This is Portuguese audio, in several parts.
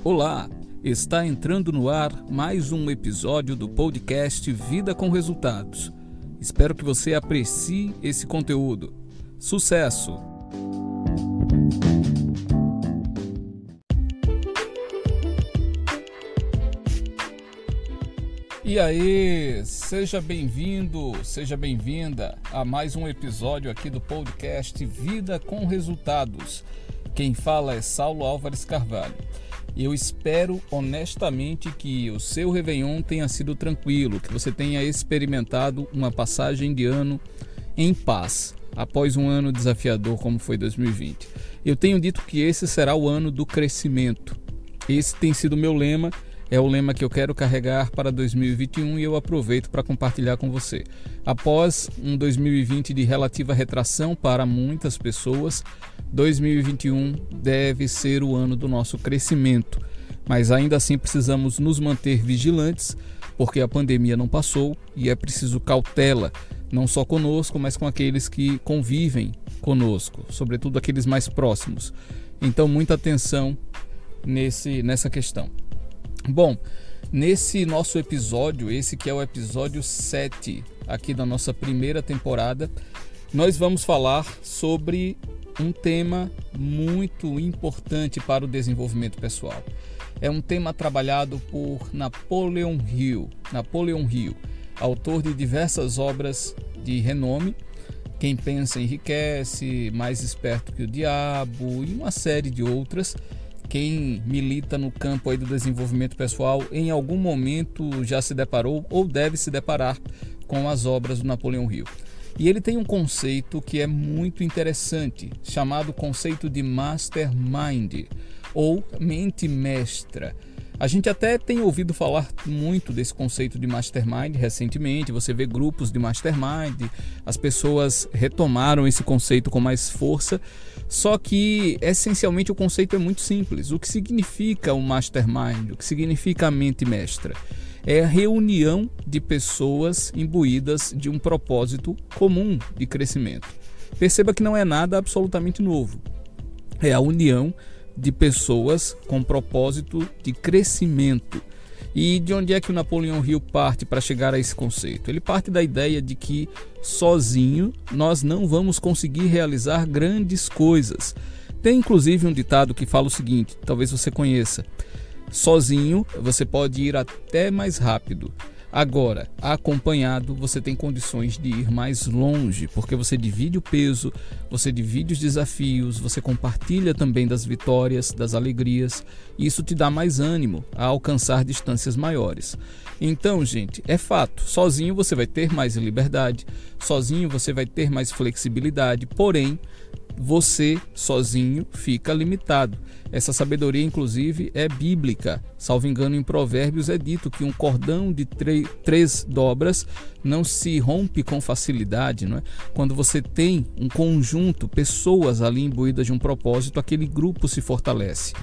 Olá, está entrando no ar mais um episódio do podcast Vida com Resultados. Espero que você aprecie esse conteúdo. Sucesso! E aí, seja bem-vindo, seja bem-vinda a mais um episódio aqui do podcast Vida com Resultados. Quem fala é Saulo Álvares Carvalho. Eu espero honestamente que o seu Réveillon tenha sido tranquilo, que você tenha experimentado uma passagem de ano em paz, após um ano desafiador como foi 2020. Eu tenho dito que esse será o ano do crescimento. Esse tem sido o meu lema, é o lema que eu quero carregar para 2021 e eu aproveito para compartilhar com você. Após um 2020 de relativa retração para muitas pessoas, 2021 deve ser o ano do nosso crescimento, mas ainda assim precisamos nos manter vigilantes, porque a pandemia não passou e é preciso cautela, não só conosco, mas com aqueles que convivem conosco, sobretudo aqueles mais próximos. Então, muita atenção nessa questão. Bom, nesse nosso episódio, esse que é o episódio 7 aqui da nossa primeira temporada, nós vamos falar sobre um tema muito importante para o desenvolvimento pessoal. É um tema trabalhado por Napoleon Hill, autor de diversas obras de renome, Quem Pensa Enriquece, Mais Esperto que o Diabo e uma série de outras. Quem milita no campo aí do desenvolvimento pessoal em algum momento já se deparou ou deve se deparar com as obras do Napoleon Hill. E ele tem um conceito que é muito interessante, chamado conceito de mastermind, ou mente mestra. A gente até tem ouvido falar muito desse conceito de mastermind recentemente, você vê grupos de mastermind, as pessoas retomaram esse conceito com mais força, só que essencialmente o conceito é muito simples. O que significa o mastermind, o que significa a mente mestra? É a reunião de pessoas imbuídas de um propósito comum de crescimento. Perceba que não é nada absolutamente novo. É a união de pessoas com propósito de crescimento. E de onde é que o Napoleon Hill parte para chegar a esse conceito? Ele parte da ideia de que sozinho nós não vamos conseguir realizar grandes coisas. Tem inclusive um ditado que fala o seguinte, talvez você conheça: sozinho você pode ir até mais rápido. Agora, acompanhado, você tem condições de ir mais longe, porque você divide o peso, você divide os desafios, você compartilha também das vitórias, das alegrias, e isso te dá mais ânimo a alcançar distâncias maiores. Então, gente, é fato, sozinho você vai ter mais liberdade, sozinho você vai ter mais flexibilidade, porém, você sozinho fica limitado. Essa sabedoria, inclusive, é bíblica. Salvo engano, em Provérbios é dito que um cordão de três dobras não se rompe com facilidade, não é? Quando você tem um conjunto, pessoas ali imbuídas de um propósito, aquele grupo se fortalece.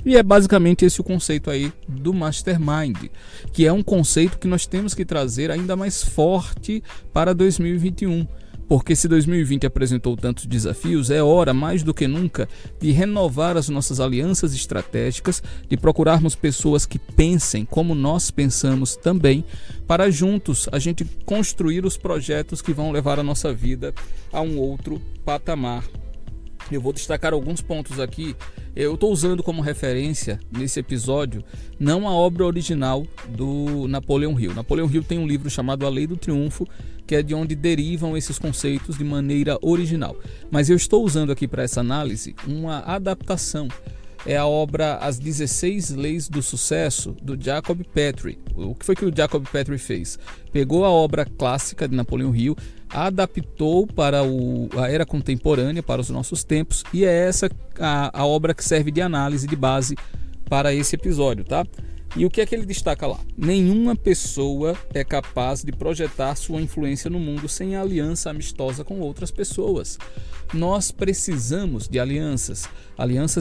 E é basicamente esse o conceito aí do mastermind, que é um conceito que nós temos que trazer ainda mais forte para 2021. Porque se 2020 apresentou tantos desafios, é hora, mais do que nunca, de renovar as nossas alianças estratégicas, de procurarmos pessoas que pensem como nós pensamos também, para juntos a gente construir os projetos que vão levar a nossa vida a um outro patamar. Eu vou destacar alguns pontos aqui. Eu estou usando como referência nesse episódio não a obra original do Napoleon Hill. Napoleon Hill tem um livro chamado A Lei do Triunfo, que é de onde derivam esses conceitos de maneira original. Mas eu estou usando aqui para essa análise uma adaptação. É a obra As 16 Leis do Sucesso, do Jacob Petrie. O que foi que o Jacob Petrie fez? Pegou a obra clássica de Napoleon Hill, adaptou para a era contemporânea, para os nossos tempos, e é essa a obra que serve de análise, de base para esse episódio, tá? E o que é que ele destaca lá? Nenhuma pessoa é capaz de projetar sua influência no mundo sem aliança amistosa com outras pessoas. Nós precisamos de alianças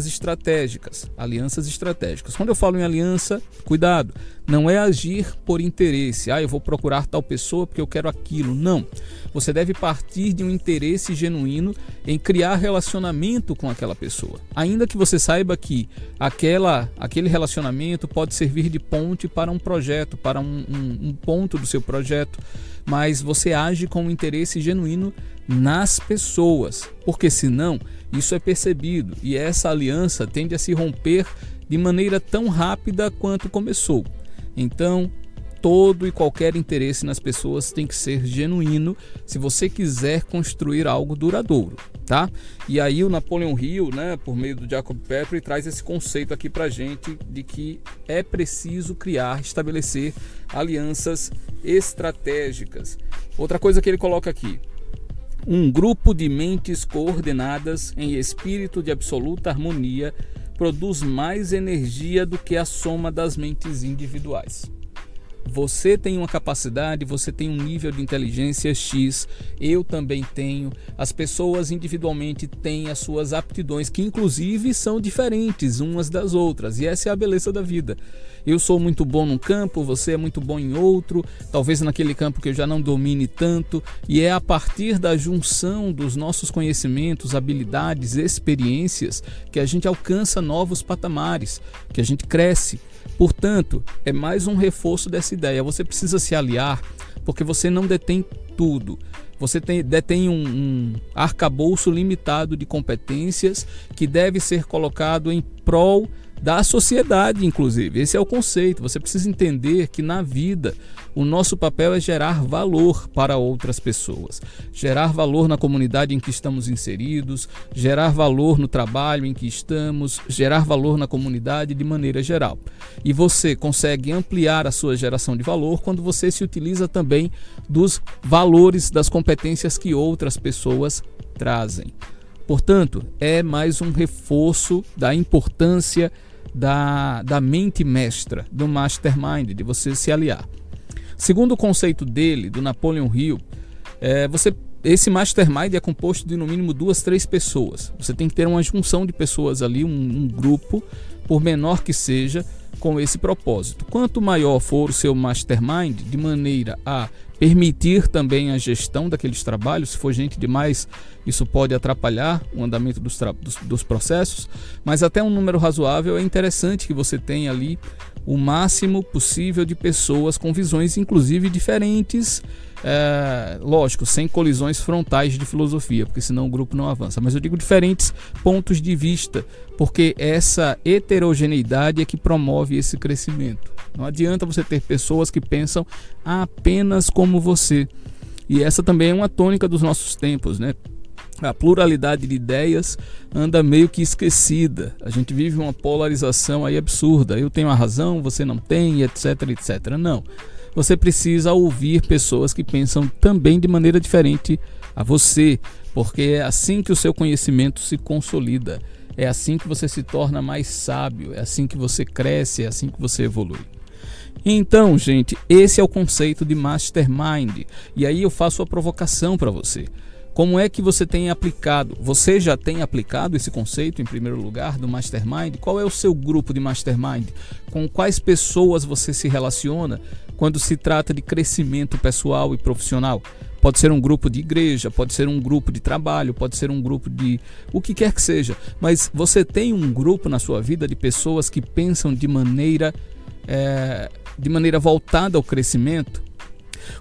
estratégicas. Quando eu falo em aliança, cuidado, não é agir por interesse. Eu vou procurar tal pessoa porque eu quero aquilo. Não. Você deve partir de um interesse genuíno em criar relacionamento com aquela pessoa. Ainda que você saiba que aquele relacionamento pode servir de ponte para um projeto, para um ponto do seu projeto, mas você age com um interesse genuíno nas pessoas, porque senão isso é percebido e essa aliança tende a se romper de maneira tão rápida quanto começou. Então, todo e qualquer interesse nas pessoas tem que ser genuíno se você quiser construir algo duradouro, tá? E aí o Napoleon Hill, por meio do Jacob Petrie, traz esse conceito aqui pra gente de que é preciso estabelecer alianças estratégicas. Outra coisa que ele coloca aqui: um grupo de mentes coordenadas em espírito de absoluta harmonia produz mais energia do que a soma das mentes individuais. Você tem uma capacidade, você tem um nível de inteligência X, eu também tenho, as pessoas individualmente têm as suas aptidões, que inclusive são diferentes umas das outras, e essa é a beleza da vida. Eu sou muito bom num campo, você é muito bom em outro, talvez naquele campo que eu já não domine tanto, e é a partir da junção dos nossos conhecimentos, habilidades, experiências, que a gente alcança novos patamares, que a gente cresce. Portanto, é mais um reforço dessa ideia. Você precisa se aliar porque você não detém tudo. Você detém um arcabouço limitado de competências que deve ser colocado em prol da sociedade, inclusive. Esse é o conceito. Você precisa entender que na vida o nosso papel é gerar valor para outras pessoas, gerar valor na comunidade em que estamos inseridos, gerar valor no trabalho em que estamos, gerar valor na comunidade de maneira geral. E você consegue ampliar a sua geração de valor quando você se utiliza também dos valores, das competências que outras pessoas trazem. Portanto, é mais um reforço da importância da mente mestra, do mastermind, de você se aliar. Segundo o conceito dele, do Napoleon Hill, esse mastermind é composto de no mínimo 2, 3 pessoas. Você tem que ter uma junção de pessoas ali, um grupo, por menor que seja, com esse propósito. Quanto maior for o seu mastermind, de maneira a permitir também a gestão daqueles trabalhos, se for gente demais, isso pode atrapalhar o andamento dos processos, mas até um número razoável é interessante que você tenha ali o máximo possível de pessoas com visões inclusive diferentes, lógico, sem colisões frontais de filosofia, porque senão o grupo não avança, mas eu digo diferentes pontos de vista, porque essa heterogeneidade é que promove esse crescimento. Não adianta você ter pessoas que pensam apenas como você, e essa também é uma tônica dos nossos tempos, A pluralidade de ideias anda meio que esquecida. A gente vive uma polarização aí absurda. Eu tenho a razão, você não tem, etc, etc. Não. Você precisa ouvir pessoas que pensam também de maneira diferente a você, porque é assim que o seu conhecimento se consolida. É assim que você se torna mais sábio, é assim que você cresce, é assim que você evolui. Então, gente, esse é o conceito de mastermind. E aí eu faço a provocação para você. Como é que você tem aplicado? Você já tem aplicado esse conceito, em primeiro lugar, do mastermind? Qual é o seu grupo de mastermind? Com quais pessoas você se relaciona quando se trata de crescimento pessoal e profissional? Pode ser um grupo de igreja, pode ser um grupo de trabalho, pode ser um grupo de o que quer que seja. Mas você tem um grupo na sua vida de pessoas que pensam de maneira voltada ao crescimento?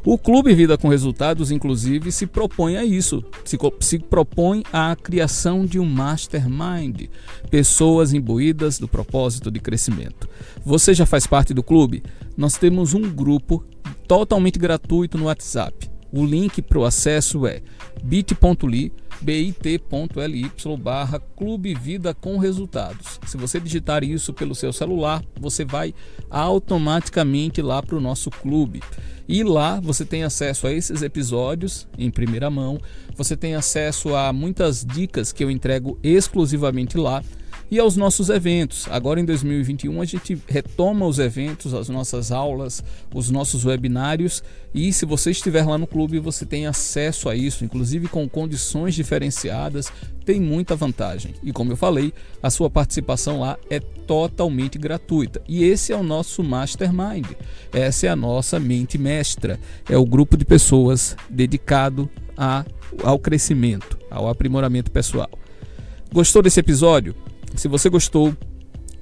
O Clube Vida com Resultados, inclusive, se propõe a isso, se propõe à criação de um mastermind, pessoas imbuídas do propósito de crescimento. Você já faz parte do clube? Nós temos um grupo totalmente gratuito no WhatsApp. O link para o acesso é bit.ly/Clube Vida com Resultados. Se você digitar isso pelo seu celular, você vai automaticamente lá para o nosso clube. E lá você tem acesso a esses episódios em primeira mão, você tem acesso a muitas dicas que eu entrego exclusivamente lá, e aos nossos eventos. Agora em 2021 a gente retoma os eventos, as nossas aulas, os nossos webinários, e se você estiver lá no clube você tem acesso a isso, inclusive com condições diferenciadas, tem muita vantagem. E como eu falei, a sua participação lá é totalmente gratuita. E esse é o nosso Mastermind, essa é a nossa mente mestra, é o grupo de pessoas dedicado ao crescimento, ao aprimoramento pessoal. Gostou desse episódio? Se você gostou,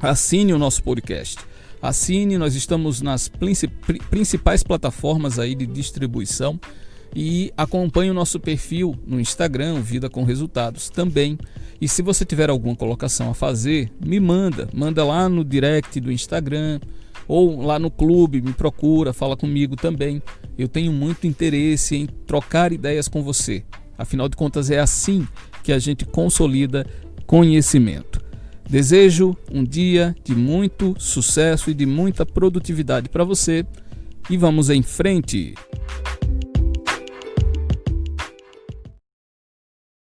assine o nosso podcast. Assine, nós estamos nas principais plataformas aí de distribuição e acompanhe o nosso perfil no Instagram, Vida com Resultados também. E se você tiver alguma colocação a fazer, me manda lá no direct do Instagram ou lá no clube, me procura, fala comigo também. Eu tenho muito interesse em trocar ideias com você. Afinal de contas, é assim que a gente consolida conhecimento. Desejo um dia de muito sucesso e de muita produtividade para você e vamos em frente!